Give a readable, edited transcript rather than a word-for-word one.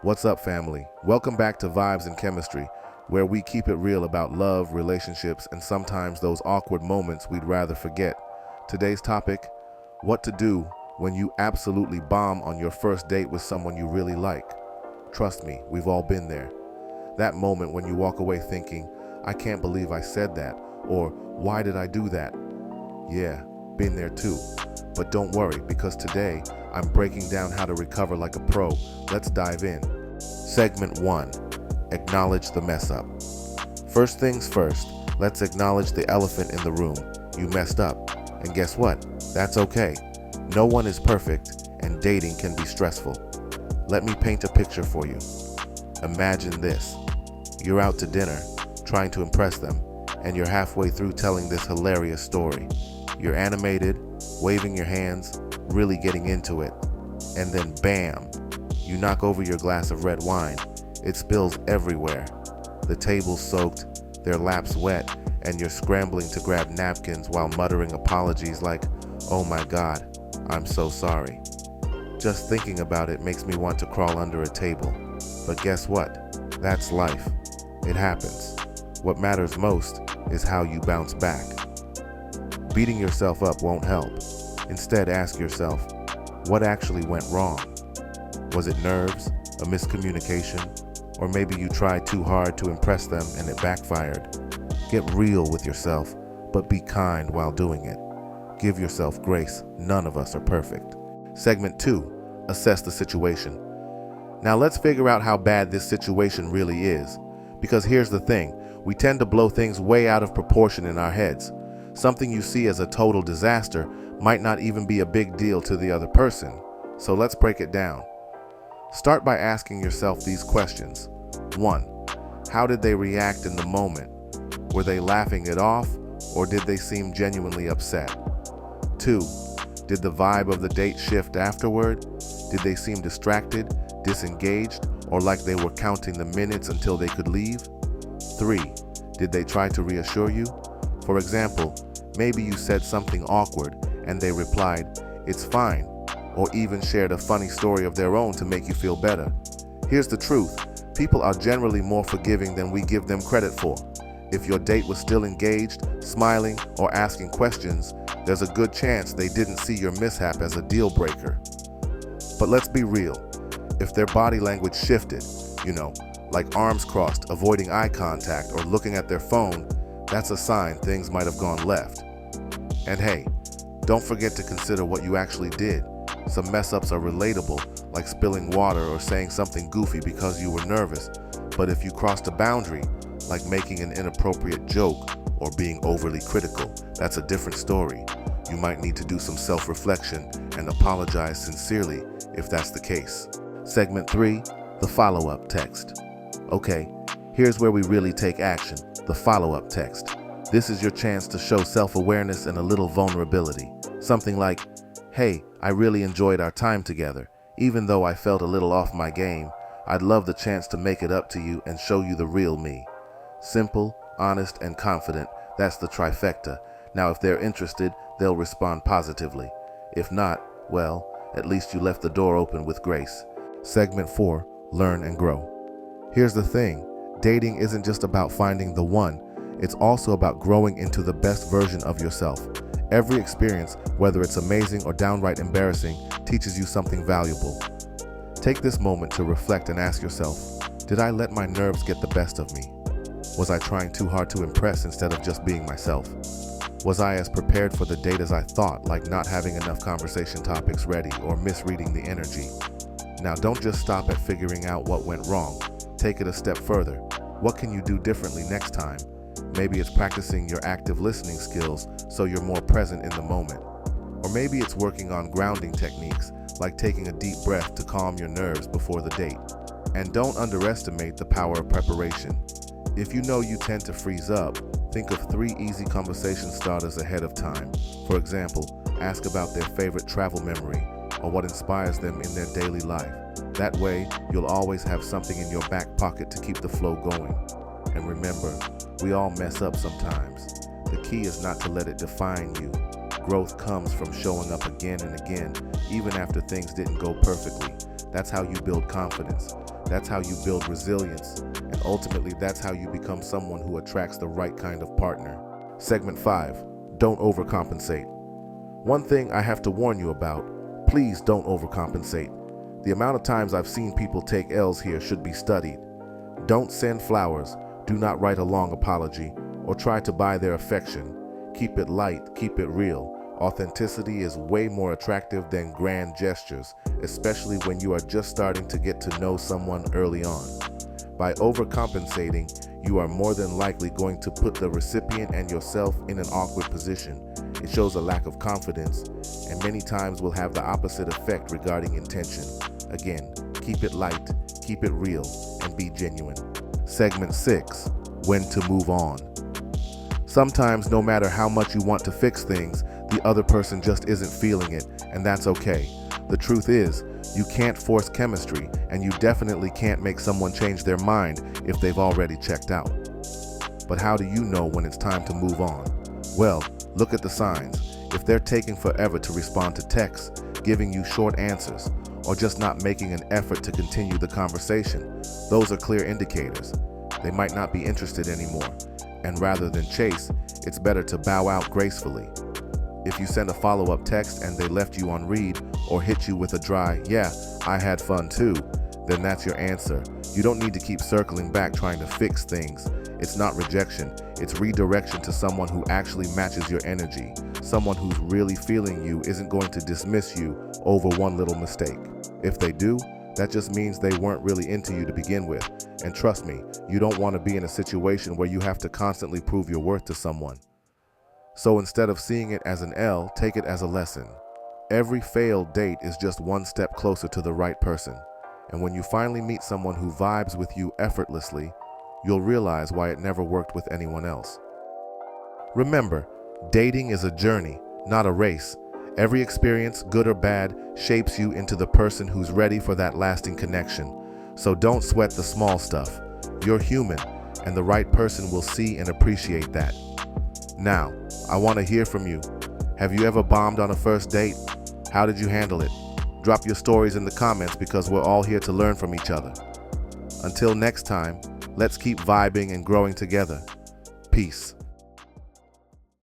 What's up, family? Welcome back to Vibes and Chemistry, where we keep it real about love, relationships, and sometimes those awkward moments we'd rather forget. Today's topic: what to do when you absolutely bomb on your first date with someone you really like. Trust me, we've all been there. That moment when you walk away thinking, I can't believe I said that, or why did I do that? Yeah, been there too. But don't worry, because today I'm breaking down how to recover like a pro. Let's dive in. Segment 1. Acknowledge the mess up. First things first, let's acknowledge the elephant in the room. You messed up. And guess what? That's okay. No one is perfect, and dating can be stressful. Let me paint a picture for you. Imagine this. You're out to dinner, trying to impress them, and you're halfway through telling this hilarious story. You're animated, waving your hands, really getting into it. And then bam, you knock over your glass of red wine. It spills everywhere. The table's soaked, their laps wet, and you're scrambling to grab napkins while muttering apologies like, oh my God, I'm so sorry. Just thinking about it makes me want to crawl under a table. But guess what? That's life. It happens. What matters most is how you bounce back. Beating yourself up won't help. Instead, ask yourself, what actually went wrong? Was it nerves, a miscommunication, or maybe you tried too hard to impress them and it backfired? Get real with yourself, but be kind while doing it. Give yourself grace. None of us are perfect. Segment 2. Assess the situation. Now let's figure out how bad this situation really is. Because here's the thing, we tend to blow things way out of proportion in our heads. Something you see as a total disaster might not even be a big deal to the other person. So let's break it down. Start by asking yourself these questions. 1. How did they react in the moment? Were they laughing it off, or did they seem genuinely upset? 2. Did the vibe of the date shift afterward? Did they seem distracted, disengaged, or like they were counting the minutes until they could leave? 3. Did they try to reassure you? For example, maybe you said something awkward and they replied, it's fine, or even shared a funny story of their own to make you feel better. Here's the truth. People are generally more forgiving than we give them credit for. If your date was still engaged, smiling, or asking questions, there's a good chance they didn't see your mishap as a deal breaker. But let's be real. If their body language shifted, like arms crossed, avoiding eye contact, or looking at their phone, that's a sign things might have gone left. And hey, don't forget to consider what you actually did. Some mess-ups are relatable, like spilling water or saying something goofy because you were nervous. But if you crossed a boundary, like making an inappropriate joke or being overly critical, that's a different story. You might need to do some self-reflection and apologize sincerely if that's the case. Segment 3, the follow-up text. Okay, here's where we really take action, the follow-up text. This is your chance to show self-awareness and a little vulnerability. Something like, hey, I really enjoyed our time together. Even though I felt a little off my game, I'd love the chance to make it up to you and show you the real me. Simple, honest, and confident, that's the trifecta. Now if they're interested, they'll respond positively. If not, well, at least you left the door open with grace. Segment 4, learn and grow. Here's the thing, dating isn't just about finding the one, it's also about growing into the best version of yourself. Every experience, whether it's amazing or downright embarrassing, teaches you something valuable. Take this moment to reflect and ask yourself, did I let my nerves get the best of me? Was I trying too hard to impress instead of just being myself? Was I as prepared for the date as I thought, like not having enough conversation topics ready or misreading the energy? Now don't just stop at figuring out what went wrong. Take it a step further. What can you do differently next time? Maybe it's practicing your active listening skills so you're more present in the moment. Or maybe it's working on grounding techniques, like taking a deep breath to calm your nerves before the date. And don't underestimate the power of preparation. If you know you tend to freeze up, think of 3 easy conversation starters ahead of time. For example, ask about their favorite travel memory or what inspires them in their daily life. That way, you'll always have something in your back pocket to keep the flow going. And remember, we all mess up sometimes. The key is not to let it define you. Growth comes from showing up again and again, even after things didn't go perfectly. That's how you build confidence. That's how you build resilience, and ultimately that's how you become someone who attracts the right kind of partner. Segment 5. Don't overcompensate. One thing I have to warn you about, please don't overcompensate. The amount of times I've seen people take L's here should be studied. Don't send flowers, do not write a long apology, or try to buy their affection. Keep it light, keep it real. Authenticity is way more attractive than grand gestures, especially when you are just starting to get to know someone early on. By overcompensating, you are more than likely going to put the recipient and yourself in an awkward position. It shows a lack of confidence, and many times will have the opposite effect regarding intention. Again, keep it light, keep it real, and be genuine. Segment 6. When to move on. Sometimes, no matter how much you want to fix things, the other person just isn't feeling it, and that's okay. The truth is, you can't force chemistry, and you definitely can't make someone change their mind if they've already checked out. But how do you know when it's time to move on? Well, look at the signs. If they're taking forever to respond to texts, giving you short answers, or just not making an effort to continue the conversation, those are clear indicators. They might not be interested anymore, and rather than chase, it's better to bow out gracefully. If you send a follow-up text and they left you on read or hit you with a dry, "Yeah, I had fun too," then that's your answer. You don't need to keep circling back trying to fix things. It's not rejection, it's redirection to someone who actually matches your energy. Someone who's really feeling you isn't going to dismiss you over one little mistake. If they do, that just means they weren't really into you to begin with. And trust me, you don't want to be in a situation where you have to constantly prove your worth to someone. So instead of seeing it as an L, take it as a lesson. Every failed date is just one step closer to the right person. And when you finally meet someone who vibes with you effortlessly, you'll realize why it never worked with anyone else. Remember, dating is a journey, not a race. Every experience, good or bad, shapes you into the person who's ready for that lasting connection. So don't sweat the small stuff. You're human, and the right person will see and appreciate that. Now, I want to hear from you. Have you ever bombed on a first date? How did you handle it? Drop your stories in the comments because we're all here to learn from each other. Until next time, let's keep vibing and growing together. Peace.